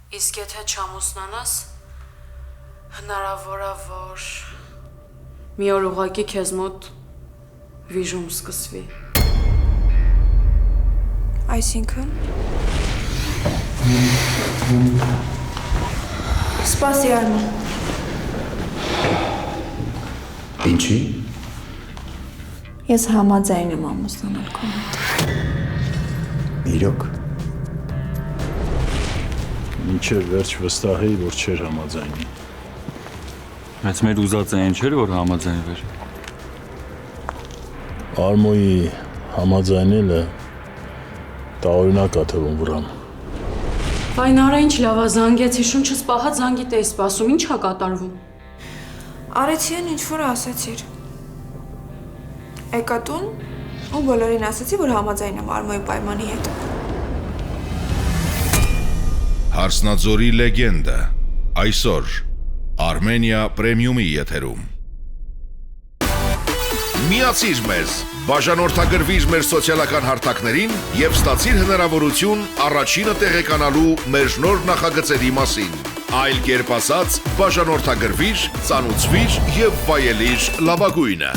Իսկ եթե չամուսնանաս, հնարավոր է, որ մի օր ուղղակի քեզ մոտ վիժում սկսվի։ Այսինքն Սպասի Արման։ Ինչի՞։ Ես համաձայն եմ ամուսնանալ քո հետ։ Իրոք։ Մինչև վերջ վստահ էի, որ չէր համաձայնի։ Բայց մեր ուզածը այն չէր, որ համաձայնվեր։ Արմոյի համաձայնելը տարօրինակ է թվում վրան։ Այն արա ինչ լավ է, զանգեցի, շունչս պահած զանգիտ էի սպասում, ինչ է կատարվում։ Արեցի են ինչ-որ ասացիր։ Եկա տուն ու բոլորին ասացի, որ համաձայն եմ Արմոյի պայմանի հետ։ Հարսնաձորի լեգենդը այսօր Armenia Premium-ի եթերում։ Միացիր մեզ, բաժանորդագրվիր մեր սոցիալական հարթակներին և ստացիր հնարավորություն առաջինը տեղեկանալու մեր նոր նախագծերի մասին։ Այլ կերպ ասած, բաժանորդագրվիր, ծանուցվիր և վայելիր լավագույնը։